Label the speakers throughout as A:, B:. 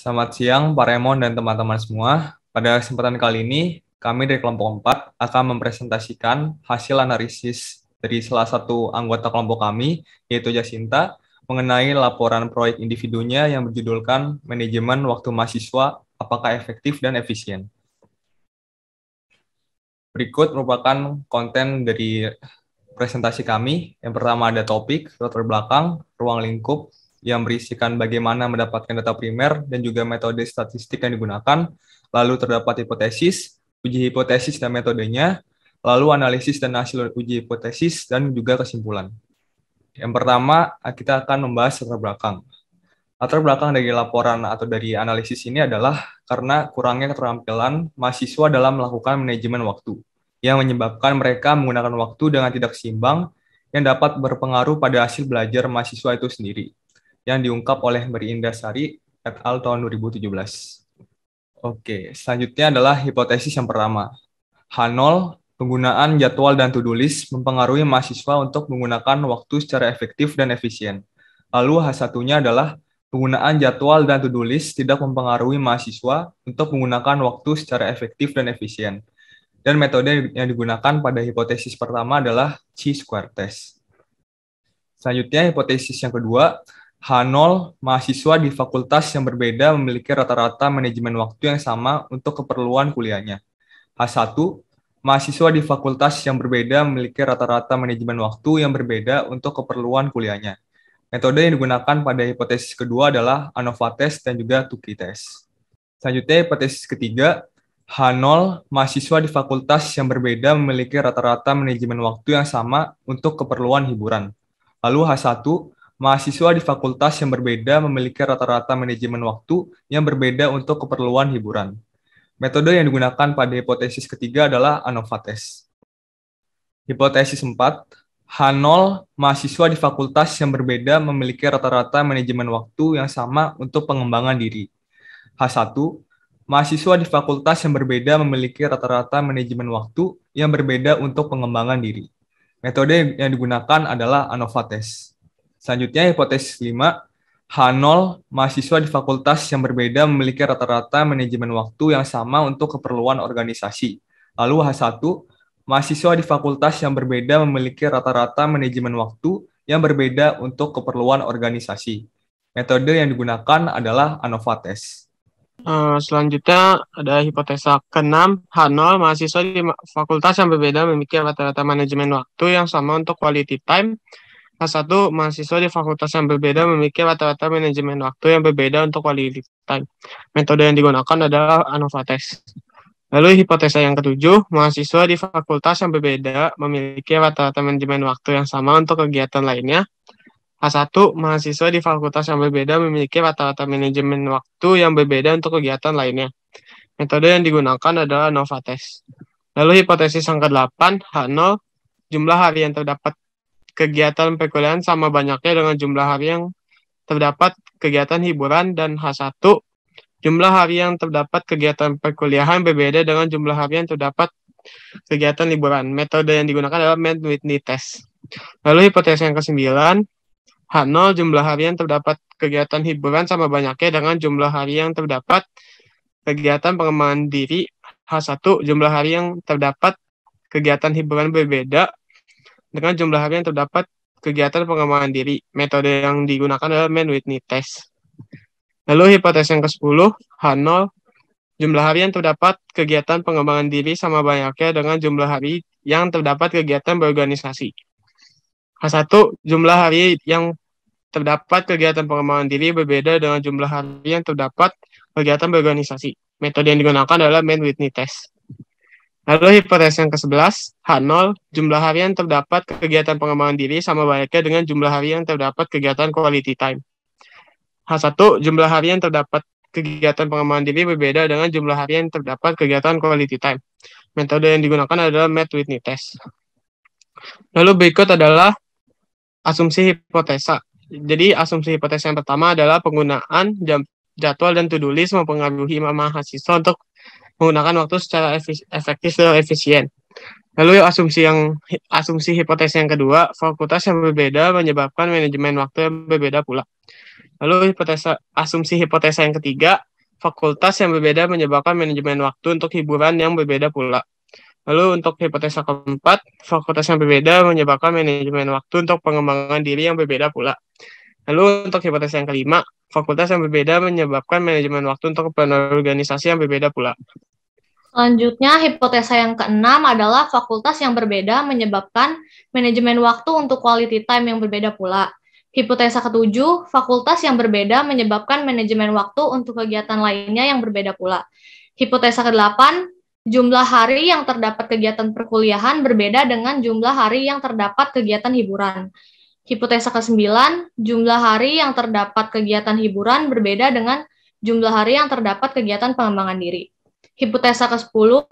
A: Selamat siang, Pak Remon dan teman-teman semua. Pada kesempatan kali ini, kami dari kelompok 4 akan mempresentasikan hasil analisis dari salah satu anggota kelompok kami, yaitu Jasinta, mengenai laporan proyek individunya yang berjudulkan Manajemen Waktu Mahasiswa, Apakah Efektif dan Efisien. Berikut merupakan konten dari presentasi kami. Yang pertama ada topik, latar belakang, ruang lingkup, yang berisikan bagaimana mendapatkan data primer dan juga metode statistik yang digunakan, lalu terdapat hipotesis, uji hipotesis dan metodenya, lalu analisis dan hasil uji hipotesis, dan juga kesimpulan. Yang pertama, kita akan membahas latar belakang. Latar belakang dari laporan atau dari analisis ini adalah karena kurangnya keterampilan mahasiswa dalam melakukan manajemen waktu, yang menyebabkan mereka menggunakan waktu dengan tidak seimbang yang dapat berpengaruh pada hasil belajar mahasiswa itu sendiri, yang diungkap oleh Mbak Indasari et al. Tahun 2017. Oke, selanjutnya adalah hipotesis yang pertama. H0, penggunaan jadwal dan to-do list mempengaruhi mahasiswa untuk menggunakan waktu secara efektif dan efisien. Lalu H1-nya adalah penggunaan jadwal dan to-do list tidak mempengaruhi mahasiswa untuk menggunakan waktu secara efektif dan efisien. Dan metode yang digunakan pada hipotesis pertama adalah chi-square test. Selanjutnya, hipotesis yang kedua, H0, mahasiswa di fakultas yang berbeda memiliki rata-rata manajemen waktu yang sama untuk keperluan kuliahnya. H1, mahasiswa di fakultas yang berbeda memiliki rata-rata manajemen waktu yang berbeda untuk keperluan kuliahnya. Metode yang digunakan pada hipotesis kedua adalah ANOVA test dan juga Tukey test. Selanjutnya, hipotesis ketiga, H0, mahasiswa di fakultas yang berbeda memiliki rata-rata manajemen waktu yang sama untuk keperluan hiburan. Lalu H1, mahasiswa di fakultas yang berbeda memiliki rata-rata manajemen waktu yang berbeda untuk keperluan hiburan. Metode yang digunakan pada hipotesis ketiga adalah ANOVA test. Hipotesis 4, H0, mahasiswa di fakultas yang berbeda memiliki rata-rata manajemen waktu yang sama untuk pengembangan diri. H1, mahasiswa di fakultas yang berbeda memiliki rata-rata manajemen waktu yang berbeda untuk pengembangan diri. Metode yang digunakan adalah ANOVA test. Selanjutnya, hipotesis 5, H0, mahasiswa di fakultas yang berbeda memiliki rata-rata manajemen waktu yang sama untuk keperluan organisasi. Lalu H1, mahasiswa di fakultas yang berbeda memiliki rata-rata manajemen waktu yang berbeda untuk keperluan organisasi. Metode yang digunakan adalah ANOVA test.
B: Selanjutnya ada hipotesa ke-6, H0, mahasiswa di fakultas yang berbeda memiliki rata-rata manajemen waktu yang sama untuk quality time. H1, mahasiswa di fakultas yang berbeda memiliki rata-rata manajemen waktu yang berbeda untuk quality time. Metode yang digunakan adalah ANOVA test. Lalu hipotesa yang ketujuh, mahasiswa di fakultas yang berbeda memiliki rata-rata manajemen waktu yang sama untuk kegiatan lainnya. H1, mahasiswa di fakultas yang berbeda memiliki rata-rata manajemen waktu yang berbeda untuk kegiatan lainnya. Metode yang digunakan adalah ANOVA test. Lalu hipotesis yang ke-8, H0, jumlah hari yang terdapat kegiatan perkuliahan sama banyaknya dengan jumlah hari yang terdapat kegiatan hiburan, dan H1, jumlah hari yang terdapat kegiatan perkuliahan berbeda dengan jumlah hari yang terdapat kegiatan liburan. Metode yang digunakan adalah Mann-Whitney test. Lalu hipotesis yang ke-9, H0, jumlah hari yang terdapat kegiatan hiburan sama banyaknya dengan jumlah hari yang terdapat kegiatan pengembangan diri. H1, jumlah hari yang terdapat kegiatan hiburan berbeda dengan jumlah hari yang terdapat kegiatan pengembangan diri. Metode yang digunakan adalah Mann-Whitney test. Lalu hipotesis yang ke-10, H0, jumlah hari yang terdapat kegiatan pengembangan diri sama banyaknya dengan jumlah hari yang terdapat kegiatan berorganisasi. H1, jumlah hari yang terdapat kegiatan pengembangan diri berbeda dengan jumlah hari yang terdapat kegiatan berorganisasi. Metode yang digunakan adalah Mann-Whitney test. Lalu hipotesis yang ke-11, H0, jumlah hari yang terdapat kegiatan pengembangan diri sama banyaknya dengan jumlah hari yang terdapat kegiatan quality time. H1, jumlah hari yang terdapat kegiatan pengembangan diri berbeda dengan jumlah hari yang terdapat kegiatan quality time. Metode yang digunakan adalah Mann-Whitney test. Lalu berikut adalah asumsi hipotesa. Jadi asumsi hipotesa yang pertama adalah penggunaan jadwal dan to-do list mempengaruhi mahasiswa untuk menggunakan waktu secara efektif dan efisien. Lalu asumsi hipotesa yang kedua, fakultas yang berbeda menyebabkan manajemen waktu yang berbeda pula. Lalu asumsi hipotesa yang ketiga, fakultas yang berbeda menyebabkan manajemen waktu untuk hiburan yang berbeda pula. Lalu untuk hipotesa keempat, fakultas yang berbeda menyebabkan manajemen waktu untuk pengembangan diri yang berbeda pula. Lalu untuk hipotesa yang kelima, fakultas yang berbeda menyebabkan manajemen waktu untuk keperluan organisasi yang berbeda pula.
C: Selanjutnya, hipotesa yang keenam adalah fakultas yang berbeda menyebabkan manajemen waktu untuk quality time yang berbeda pula. Hipotesa ketujuh, fakultas yang berbeda menyebabkan manajemen waktu untuk kegiatan lainnya yang berbeda pula. Hipotesa kedelapan, jumlah hari yang terdapat kegiatan perkuliahan berbeda dengan jumlah hari yang terdapat kegiatan hiburan. Hipotesa ke-9, jumlah hari yang terdapat kegiatan hiburan berbeda dengan jumlah hari yang terdapat kegiatan pengembangan diri. Hipotesa ke-10,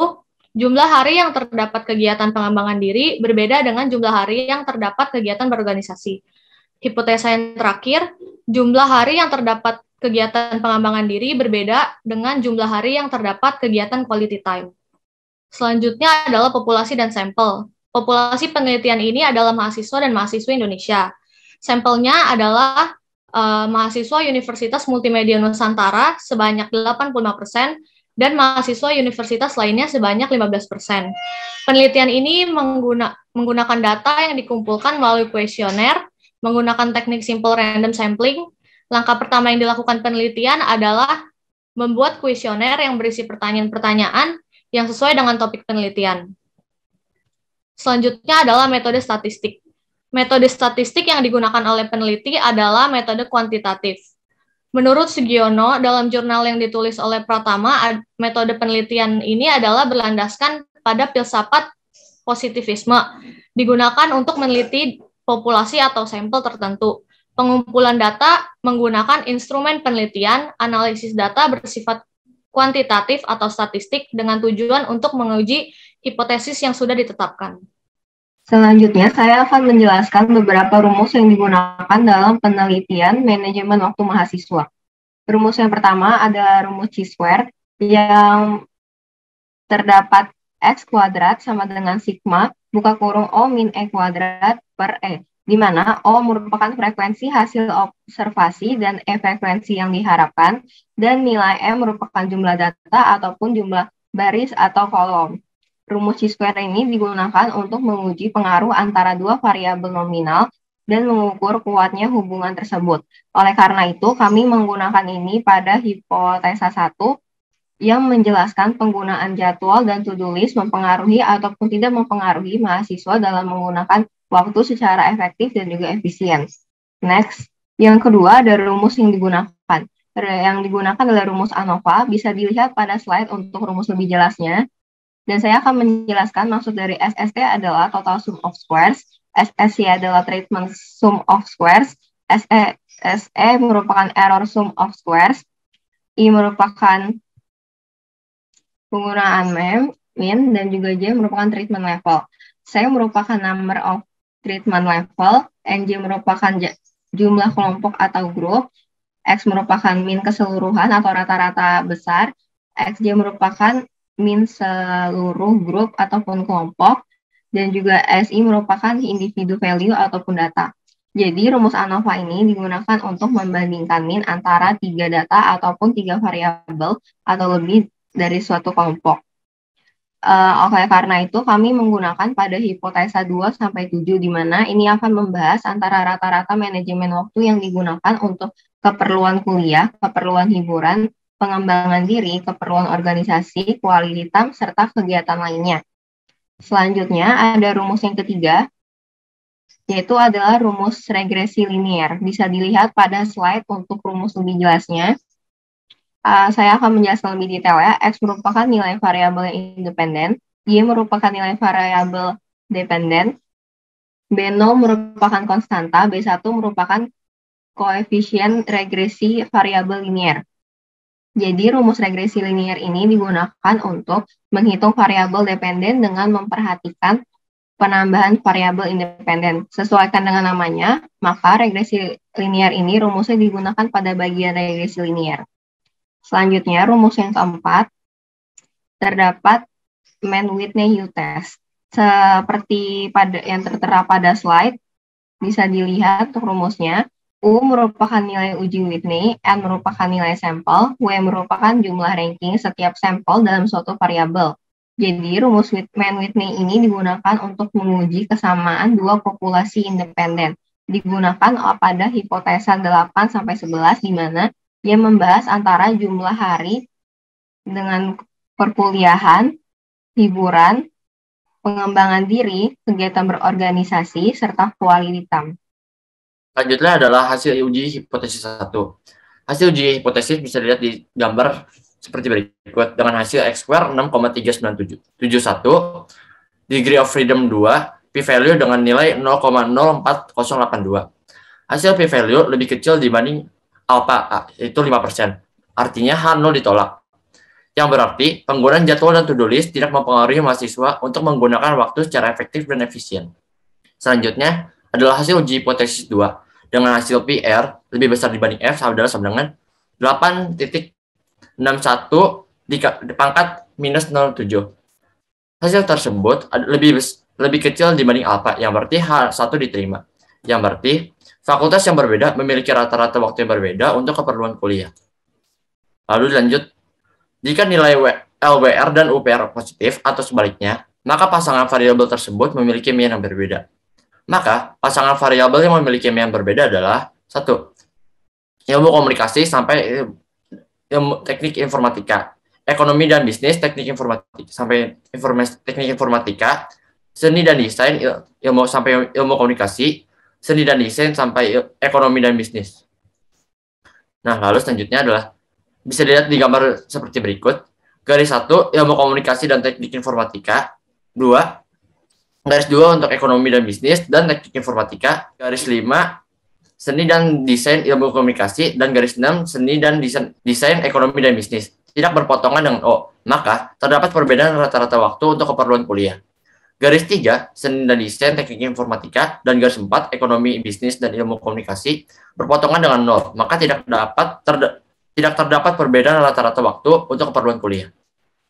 C: jumlah hari yang terdapat kegiatan pengembangan diri berbeda dengan jumlah hari yang terdapat kegiatan berorganisasi. Hipotesa yang terakhir, jumlah hari yang terdapat kegiatan pengembangan diri berbeda dengan jumlah hari yang terdapat kegiatan quality time. Selanjutnya adalah populasi dan sampel. Populasi penelitian ini adalah mahasiswa dan mahasiswa Indonesia. Sampelnya adalah mahasiswa Universitas Multimedia Nusantara sebanyak 85%, dan mahasiswa universitas lainnya sebanyak 15%. Penelitian ini menggunakan data yang dikumpulkan melalui kuesioner, menggunakan teknik simple random sampling. Langkah pertama yang dilakukan penelitian adalah membuat kuesioner yang berisi pertanyaan-pertanyaan yang sesuai dengan topik penelitian. Selanjutnya adalah metode statistik. Metode statistik yang digunakan oleh peneliti adalah metode kuantitatif. Menurut Sugiono, dalam jurnal yang ditulis oleh Pratama, metode penelitian ini adalah berlandaskan pada filsafat positivisme, digunakan untuk meneliti populasi atau sampel tertentu. Pengumpulan data menggunakan instrumen penelitian, analisis data bersifat kuantitatif atau statistik dengan tujuan untuk menguji hipotesis yang sudah ditetapkan.
D: Selanjutnya, saya akan menjelaskan beberapa rumus yang digunakan dalam penelitian manajemen waktu mahasiswa. Rumus yang pertama ada rumus chi-square yang terdapat X kuadrat sama dengan sigma buka kurung O min E kuadrat per E, di mana O merupakan frekuensi hasil observasi dan E frekuensi yang diharapkan, dan nilai M merupakan jumlah data ataupun jumlah baris atau kolom. Rumus chi-square ini digunakan untuk menguji pengaruh antara dua variabel nominal dan mengukur kuatnya hubungan tersebut. Oleh karena itu, kami menggunakan ini pada hipotesa 1 yang menjelaskan penggunaan jadwal dan to-do list mempengaruhi ataupun tidak mempengaruhi mahasiswa dalam menggunakan waktu secara efektif dan juga efisien. Next, yang kedua ada rumus yang digunakan. Yang digunakan adalah rumus ANOVA, bisa dilihat pada slide untuk rumus lebih jelasnya. Dan saya akan menjelaskan maksud dari SST adalah total sum of squares, SSC adalah treatment sum of squares, SE merupakan error sum of squares, I merupakan penggunaan min, dan juga J merupakan treatment level. C merupakan number of treatment level, NJ merupakan jumlah kelompok atau grup, X merupakan min keseluruhan atau rata-rata besar, XJ merupakan min seluruh grup ataupun kelompok, dan juga SI merupakan individu value ataupun data. Jadi rumus ANOVA ini digunakan untuk membandingkan min antara 3 data ataupun 3 variabel atau lebih dari suatu kelompok. Oleh karena itu kami menggunakan pada hipotesa 2-7, di mana ini akan membahas antara rata-rata manajemen waktu yang digunakan untuk keperluan kuliah, keperluan hiburan, pengembangan diri, keperluan organisasi, quality time, serta kegiatan lainnya. Selanjutnya ada rumus yang ketiga, yaitu adalah rumus regresi linear. Bisa dilihat pada slide untuk rumus lebih jelasnya. Saya akan menjelaskan lebih detail ya. X merupakan nilai variabel yang independen, Y merupakan nilai variabel dependen, B0 merupakan konstanta, B1 merupakan koefisien regresi variabel linear. Jadi rumus regresi linear ini digunakan untuk menghitung variabel dependen dengan memperhatikan penambahan variabel independen. Sesuaikan dengan namanya, maka regresi linear ini rumusnya digunakan pada bagian regresi linear. Selanjutnya, rumus yang keempat, terdapat Mann-Whitney U-test. Seperti yang tertera pada slide, bisa dilihat untuk rumusnya. U merupakan nilai uji Whitney, N merupakan nilai sampel, W merupakan jumlah ranking setiap sampel dalam suatu variabel. Jadi, rumus Whitney ini digunakan untuk menguji kesamaan dua populasi independen. Digunakan pada hipotesa 8-11 di mana dia membahas antara jumlah hari dengan perkuliahan, hiburan, pengembangan diri, kegiatan berorganisasi, serta quality time.
E: Selanjutnya adalah hasil uji hipotesis 1. Hasil uji hipotesis bisa dilihat di gambar seperti berikut dengan hasil X-square 6,39771, degree of freedom 2, p-value dengan nilai 0,04082. Hasil p-value lebih kecil dibanding alpha, yaitu 5%. Artinya H0 ditolak. Yang berarti penggunaan jadwal dan to-do list tidak mempengaruhi mahasiswa untuk menggunakan waktu secara efektif dan efisien. Selanjutnya adalah hasil uji hipotesis 2 dengan hasil PR lebih besar dibanding F sama dengan 8.61 dipangkat minus 0,7. Hasil tersebut lebih kecil dibanding alpha, yang berarti H1 diterima. Yang berarti fakultas yang berbeda memiliki rata-rata waktu yang berbeda untuk keperluan kuliah. Lalu lanjut, jika nilai LWR dan UPR positif atau sebaliknya, maka pasangan variabel tersebut memiliki mean yang berbeda. Maka, pasangan variabel yang memiliki mean yang berbeda adalah 1. Ilmu komunikasi sampai ilmu teknik informatika, ekonomi dan bisnis teknik informatika sampai teknik informatika, seni dan desain ilmu komunikasi, seni dan desain sampai ekonomi dan bisnis. Nah, lalu selanjutnya adalah bisa dilihat di gambar seperti berikut. Garis 1 ilmu komunikasi dan teknik informatika, 2 garis 2 untuk ekonomi dan bisnis dan teknik informatika, garis 5 seni dan desain ilmu komunikasi, dan garis 6 seni dan desain ekonomi dan bisnis. Tidak berpotongan dengan O, maka terdapat perbedaan rata-rata waktu untuk keperluan kuliah. Garis 3 seni dan desain teknik informatika, dan garis 4 ekonomi, bisnis, dan ilmu komunikasi berpotongan dengan 0, maka tidak terdapat perbedaan rata-rata waktu untuk keperluan kuliah.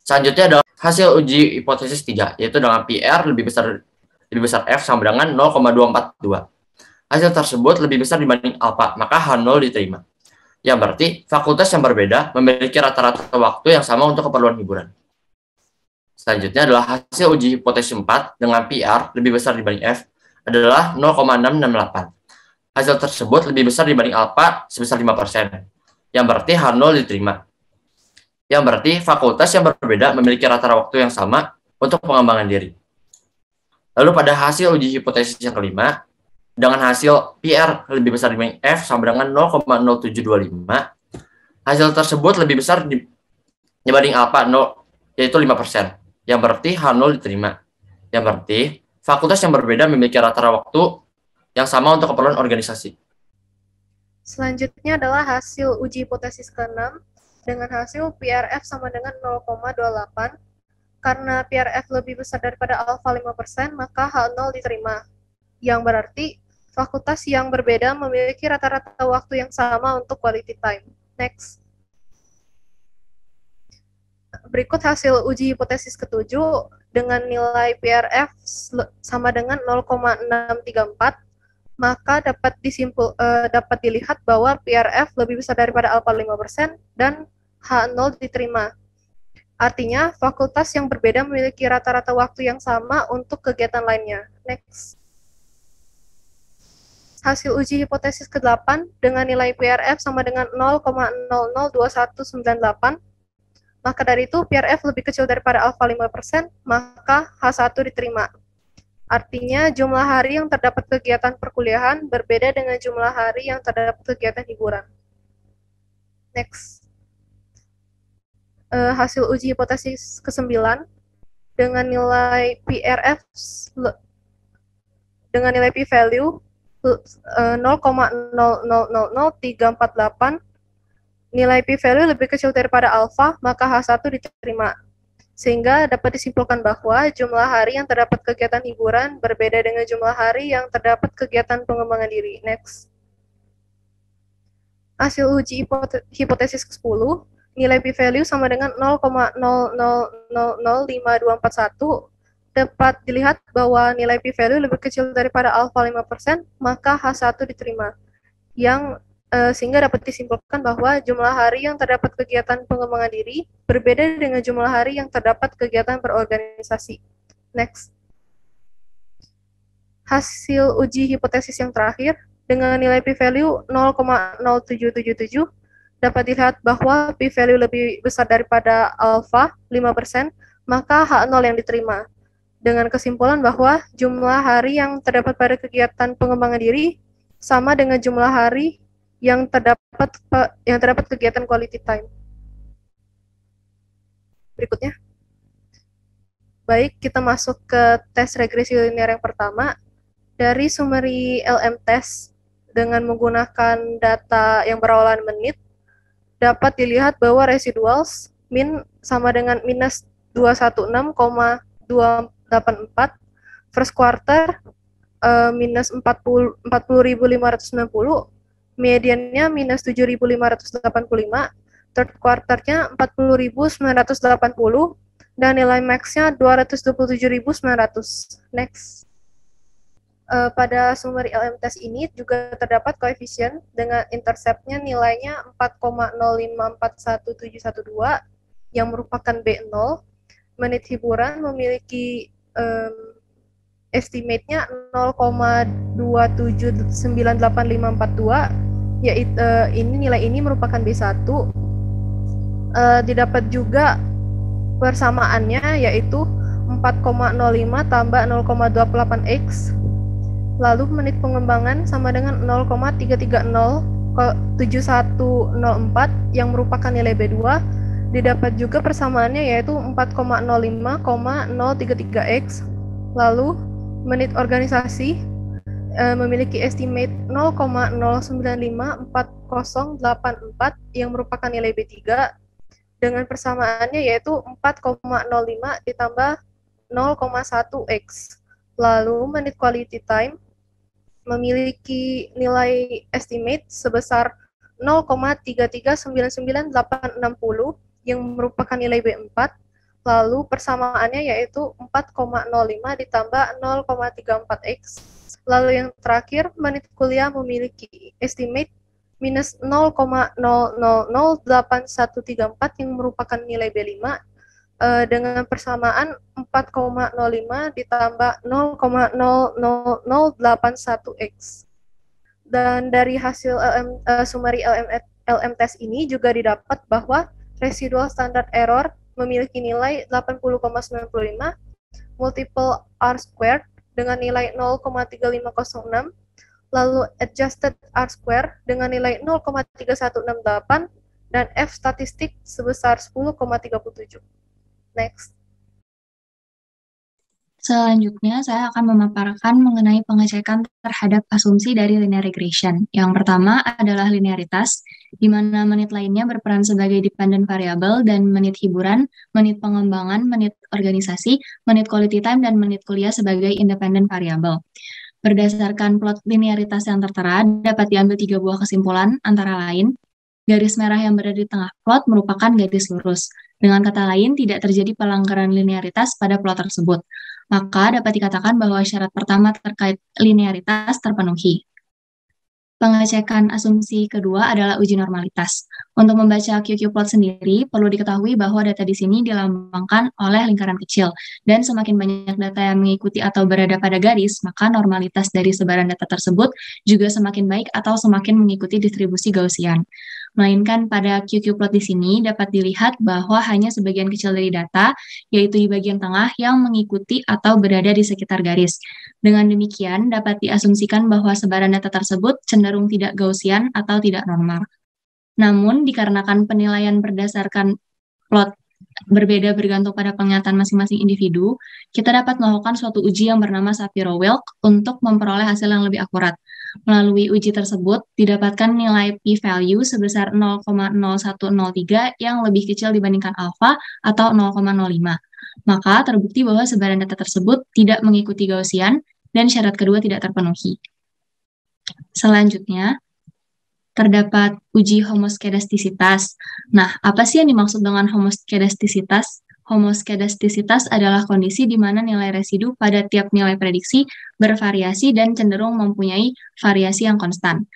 E: Selanjutnya adalah hasil uji hipotesis 3, yaitu dengan PR lebih besar F sama dengan 0,242. Hasil tersebut lebih besar dibanding alpha, maka H0 diterima. Yang berarti fakultas yang berbeda memiliki rata-rata waktu yang sama untuk keperluan hiburan. Selanjutnya adalah hasil uji hipotesis 4 dengan PR lebih besar dibanding F adalah 0,668. Hasil tersebut lebih besar dibanding alpha sebesar 5%. Yang berarti H0 diterima. Yang berarti fakultas yang berbeda memiliki rata-rata waktu yang sama untuk pengembangan diri. Lalu pada hasil uji hipotesis yang kelima, dengan hasil PR lebih besar dibanding F sama dengan 0,0725, hasil tersebut lebih besar dibanding alpha 0, yaitu 5%. Yang berarti H0 diterima. Yang berarti fakultas yang berbeda memiliki rata-rata waktu yang sama untuk keperluan organisasi.
F: Selanjutnya adalah hasil uji hipotesis ke-6 dengan hasil PRF sama dengan 0,28. Karena PRF lebih besar daripada alfa 5%, maka H0 diterima. Yang berarti fakultas yang berbeda memiliki rata-rata waktu yang sama untuk quality time. Next. Berikut hasil uji hipotesis ke-7 dengan nilai PRF sama dengan 0,634, maka dapat dilihat bahwa PRF lebih besar daripada alfa 5% dan H0 diterima. Artinya, fakultas yang berbeda memiliki rata-rata waktu yang sama untuk kegiatan lainnya. Next. Hasil uji hipotesis ke-8 dengan nilai PRF sama dengan 0,002198, maka dari itu PRF lebih kecil daripada alfa 5%, maka H1 diterima. Artinya, jumlah hari yang terdapat kegiatan perkuliahan berbeda dengan jumlah hari yang terdapat kegiatan hiburan. Next. Hasil uji hipotesis ke-9 dengan nilai PRF dengan nilai p-value 0,000348, nilai p-value lebih kecil daripada alfa, maka H1 diterima. Sehingga dapat disimpulkan bahwa jumlah hari yang terdapat kegiatan hiburan berbeda dengan jumlah hari yang terdapat kegiatan pengembangan diri. Next. Hasil uji hipotesis ke-10, nilai p-value sama dengan 0,000521, dapat dilihat bahwa nilai p-value lebih kecil daripada alfa 5%, maka H1 diterima. yang sehingga dapat disimpulkan bahwa jumlah hari yang terdapat kegiatan pengembangan diri berbeda dengan jumlah hari yang terdapat kegiatan berorganisasi. Next. Hasil uji hipotesis yang terakhir dengan nilai p-value 0,0777 dapat dilihat bahwa p-value lebih besar daripada alfa 5%, maka H0 yang diterima. Dengan kesimpulan bahwa jumlah hari yang terdapat pada kegiatan pengembangan diri sama dengan jumlah hari yang terdapat kegiatan quality time. Berikutnya. Baik, kita masuk ke tes regresi linear yang pertama. Dari summary LM test dengan menggunakan data yang berawalan menit, dapat dilihat bahwa residuals min sama dengan minus 216,284, first quarter minus 40.590, mediannya minus 7.585, third quarternya 40.980, dan nilai max-nya 227.900. Next. Pada summary LM test ini juga terdapat koefisien dengan intercept-nya nilainya 4,0541712 yang merupakan B0. Menit hiburan memiliki estimate-nya 0,2798542, yaitu nilai ini merupakan B1. Didapat juga persamaannya yaitu 4,05 tambah 0,28x. Lalu menit pengembangan sama dengan 0,3307104 yang merupakan nilai B2. Didapat juga persamaannya yaitu 4,05,033x. Lalu menit organisasi memiliki estimate 0,095404 yang merupakan nilai B3 dengan persamaannya yaitu 4,05 ditambah 0,1x. Lalu menit quality time memiliki nilai estimate sebesar 0,3399860 yang merupakan nilai B4. Lalu persamaannya yaitu 4,05 ditambah 0,34x. Lalu yang terakhir, menit kuliah memiliki estimate minus 0,0008134 yang merupakan nilai B5 dengan persamaan 4,05 ditambah 0,00081x. Dan dari hasil summary LM test ini juga didapat bahwa residual standard error memiliki nilai 80,95, multiple R squared dengan nilai 0,3506, lalu adjusted R squared dengan nilai 0,3168, dan F statistik sebesar 10,37. Next.
G: Selanjutnya, saya akan memaparkan mengenai pengecekan terhadap asumsi dari linear regression. Yang pertama adalah linearitas, di mana menit lainnya berperan sebagai dependent variable dan menit hiburan, menit pengembangan, menit organisasi, menit quality time, dan menit kuliah sebagai independent variable. Berdasarkan plot linearitas yang tertera, dapat diambil 3 buah kesimpulan, antara lain, garis merah yang berada di tengah plot merupakan garis lurus. Dengan kata lain, tidak terjadi pelanggaran linearitas pada plot tersebut. Maka dapat dikatakan bahwa syarat pertama terkait linearitas terpenuhi. Pengecekan asumsi kedua adalah uji normalitas. Untuk membaca QQ-plot sendiri, perlu diketahui bahwa data di sini dilambangkan oleh lingkaran kecil, dan semakin banyak data yang mengikuti atau berada pada garis, maka normalitas dari sebaran data tersebut juga semakin baik atau semakin mengikuti distribusi Gaussian. Melainkan pada QQ-plot di sini dapat dilihat bahwa hanya sebagian kecil dari data, yaitu di bagian tengah, yang mengikuti atau berada di sekitar garis. Dengan demikian, dapat diasumsikan bahwa sebaran data tersebut cenderung tidak Gaussian atau tidak normal. Namun, dikarenakan penilaian berdasarkan plot berbeda bergantung pada penglihatan masing-masing individu, kita dapat melakukan suatu uji yang bernama Shapiro-Wilk untuk memperoleh hasil yang lebih akurat. Melalui uji tersebut, didapatkan nilai p-value sebesar 0,0103 yang lebih kecil dibandingkan alfa atau 0,05. Maka terbukti bahwa sebaran data tersebut tidak mengikuti Gaussian dan syarat kedua tidak terpenuhi. Selanjutnya, terdapat uji homoskedastisitas. Nah, apa sih yang dimaksud dengan homoskedastisitas? Homoskedastisitas adalah kondisi di mana nilai residu pada tiap nilai prediksi bervariasi dan cenderung mempunyai variasi yang konstan.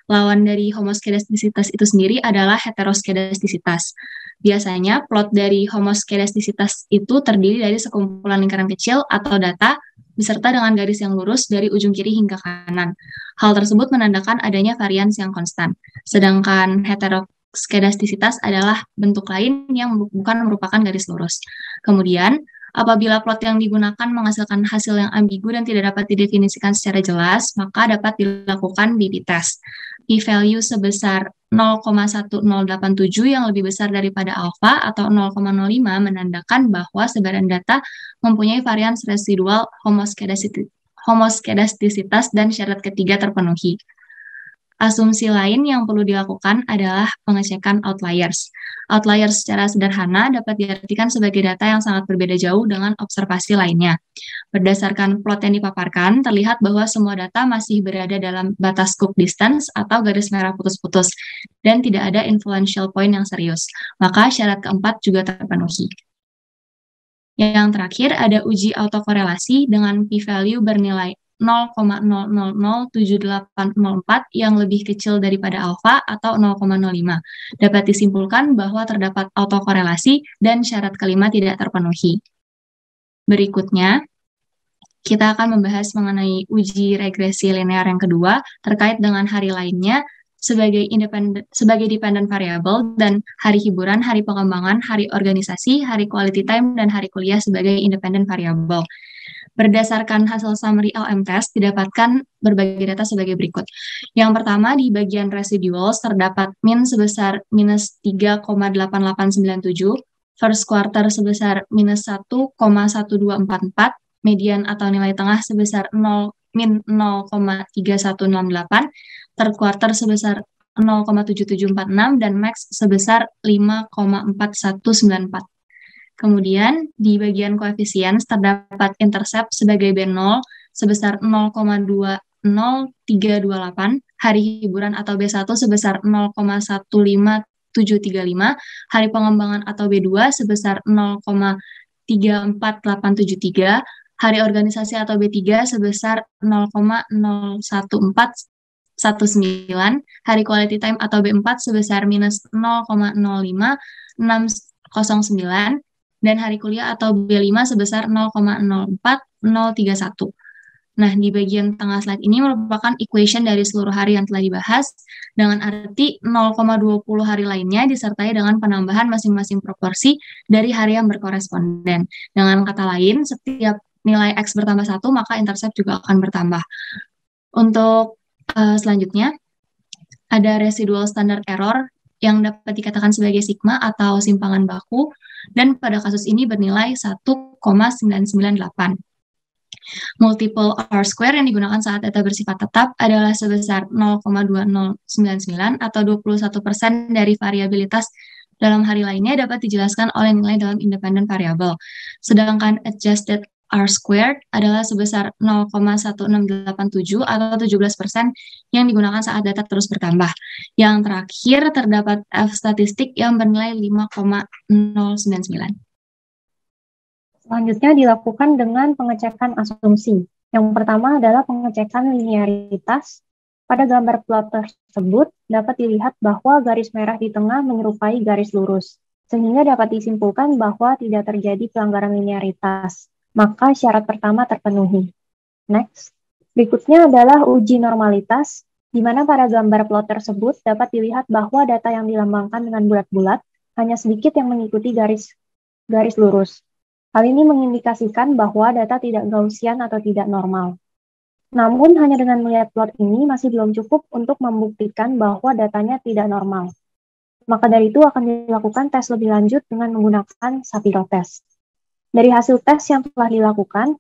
G: Lawan dari homoskedastisitas itu sendiri adalah heteroskedastisitas. Biasanya plot dari homoskedastisitas itu terdiri dari sekumpulan lingkaran kecil atau data beserta dengan garis yang lurus dari ujung kiri hingga kanan. Hal tersebut menandakan adanya varians yang konstan. Sedangkan heteroskedastisitas adalah bentuk lain yang bukan merupakan garis lurus. Kemudian, apabila plot yang digunakan menghasilkan hasil yang ambigu dan tidak dapat didefinisikan secara jelas, maka dapat dilakukan B/B test. P-value sebesar 0,1087 yang lebih besar daripada alfa atau 0,05 menandakan bahwa sebaran data mempunyai varians residual homoskedastisitas dan syarat ketiga terpenuhi. Asumsi lain yang perlu dilakukan adalah pengecekan outliers. Outliers secara sederhana dapat diartikan sebagai data yang sangat berbeda jauh dengan observasi lainnya. Berdasarkan plot yang dipaparkan, terlihat bahwa semua data masih berada dalam batas Cook distance atau garis merah putus-putus, dan tidak ada influential point yang serius. Maka syarat keempat juga terpenuhi. Yang terakhir ada uji autokorelasi dengan p-value bernilai 0,007804 yang lebih kecil daripada alfa atau 0,05. Dapat disimpulkan bahwa terdapat autokorelasi dan syarat kelima tidak terpenuhi. Berikutnya, kita akan membahas mengenai uji regresi linear yang kedua terkait dengan hari lainnya sebagai dependent variable dan hari hiburan, hari pengembangan, hari organisasi, hari quality time, dan hari kuliah sebagai independent variable. Berdasarkan hasil summary LM test, didapatkan berbagai data sebagai berikut. Yang pertama, di bagian residuals terdapat min sebesar minus 3,8897, first quarter sebesar minus 1,1244, median atau nilai tengah sebesar min 0,3168, third quarter sebesar 0,7746, dan max sebesar 5,4194. Kemudian, di bagian koefisien terdapat intercept sebagai B0 sebesar 0,20328, hari hiburan atau B1 sebesar 0,15735, hari pengembangan atau B2 sebesar 0,34873, hari organisasi atau B3 sebesar 0,01419, hari quality time atau B4 sebesar minus 0,05609, dan hari kuliah atau B5 sebesar 0,04031. Nah, di bagian tengah slide ini merupakan equation dari seluruh hari yang telah dibahas, dengan arti 0,20 hari lainnya disertai dengan penambahan masing-masing proporsi dari hari yang berkoresponden. Dengan kata lain, setiap nilai X bertambah 1, maka intercept juga akan bertambah. Untuk selanjutnya, ada residual standard error yang dapat dikatakan sebagai sigma atau simpangan baku, dan pada kasus ini bernilai 1,998. Multiple R-square yang digunakan saat data bersifat tetap adalah sebesar 0,2099 atau 21% dari variabilitas dalam hari lainnya dapat dijelaskan oleh nilai dalam independent variable. Sedangkan adjusted R-squared adalah sebesar 0,1687 atau 17% yang digunakan saat data terus bertambah. Yang terakhir terdapat F statistik yang bernilai 5,099.
H: Selanjutnya dilakukan dengan pengecekan asumsi. Yang pertama adalah pengecekan linearitas. Pada gambar plot tersebut dapat dilihat bahwa garis merah di tengah menyerupai garis lurus, sehingga dapat disimpulkan bahwa tidak terjadi pelanggaran linearitas. Maka syarat pertama terpenuhi. Next. Berikutnya adalah uji normalitas, di mana pada gambar plot tersebut dapat dilihat bahwa data yang dilambangkan dengan bulat-bulat hanya sedikit yang mengikuti garis lurus. Hal ini mengindikasikan bahwa data tidak Gaussian atau tidak normal. Namun, hanya dengan melihat plot ini masih belum cukup untuk membuktikan bahwa datanya tidak normal. Maka dari itu akan dilakukan tes lebih lanjut dengan menggunakan Shapiro test. Dari hasil tes yang telah dilakukan,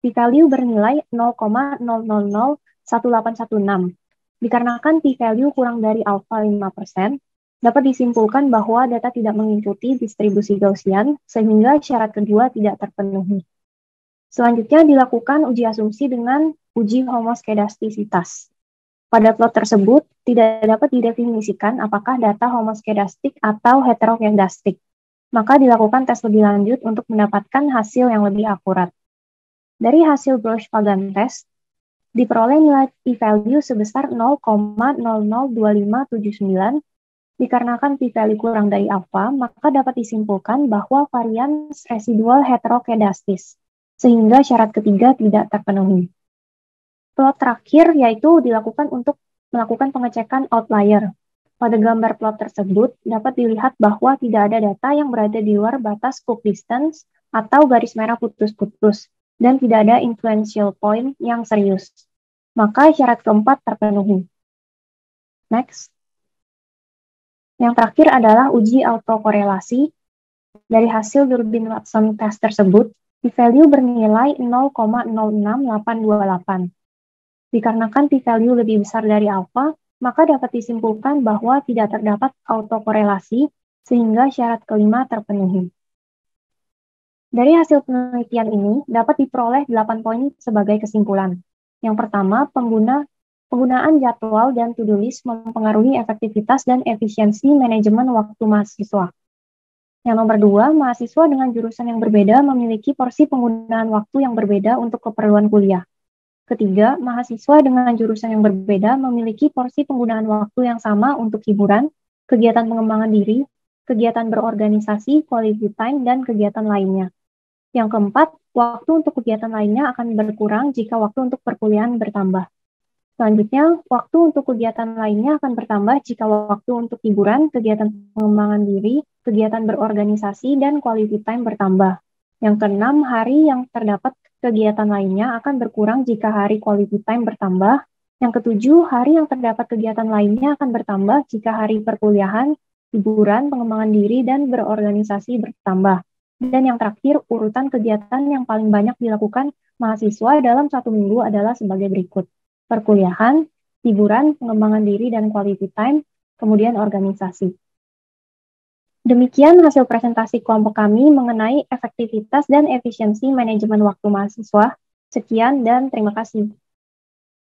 H: p-value bernilai 0,0001816. Dikarenakan p-value kurang dari alfa 5%, dapat disimpulkan bahwa data tidak mengikuti distribusi Gaussian, sehingga syarat kedua tidak terpenuhi. Selanjutnya dilakukan uji asumsi dengan uji homoskedastisitas. Pada plot tersebut, tidak dapat didefinisikan apakah data homoskedastik atau heterokedastik. Maka dilakukan tes lebih lanjut untuk mendapatkan hasil yang lebih akurat. Dari hasil Borshpagan test, Diperoleh nilai p-value sebesar 0,002579. Dikarenakan p-value kurang dari alfa, maka dapat disimpulkan bahwa varians residual heterokedastis, sehingga syarat ketiga tidak terpenuhi. Plot terakhir yaitu dilakukan untuk melakukan pengecekan outlier. Pada gambar plot tersebut, dapat dilihat bahwa tidak ada data yang berada di luar batas Cook distance atau garis merah putus-putus, dan tidak ada influential point yang serius. Maka syarat keempat terpenuhi. Next. Yang terakhir adalah uji autokorelasi. Dari hasil Durbin-Watson test tersebut, p-value bernilai 0,06828. Dikarenakan p-value lebih besar dari alfa, maka dapat disimpulkan bahwa tidak terdapat autokorelasi, sehingga syarat kelima terpenuhi. Dari hasil penelitian ini, dapat diperoleh 8 poin sebagai kesimpulan. Yang pertama, penggunaan jadwal dan to-do list mempengaruhi efektivitas dan efisiensi manajemen waktu mahasiswa. Yang nomor 2, mahasiswa dengan jurusan yang berbeda memiliki porsi penggunaan waktu yang berbeda untuk keperluan kuliah. Ketiga, mahasiswa dengan jurusan yang berbeda memiliki porsi penggunaan waktu yang sama untuk hiburan, kegiatan pengembangan diri, kegiatan berorganisasi, quality time, dan kegiatan lainnya. Yang keempat, waktu untuk kegiatan lainnya akan berkurang jika waktu untuk perkuliahan bertambah. Selanjutnya, waktu untuk kegiatan lainnya akan bertambah jika waktu untuk hiburan, kegiatan pengembangan diri, kegiatan berorganisasi, dan quality time bertambah. Yang keenam, hari yang terdapat kegiatan lainnya akan berkurang jika hari quality time bertambah. Yang ketujuh, hari yang terdapat kegiatan lainnya akan bertambah jika hari perkuliahan, hiburan, pengembangan diri, dan berorganisasi bertambah. Dan yang terakhir, urutan kegiatan yang paling banyak dilakukan mahasiswa dalam 1 minggu adalah sebagai berikut. Perkuliahan, hiburan, pengembangan diri, dan quality time, kemudian organisasi. Demikian hasil presentasi kelompok kami mengenai efektivitas dan efisiensi manajemen waktu mahasiswa. Sekian dan terima kasih.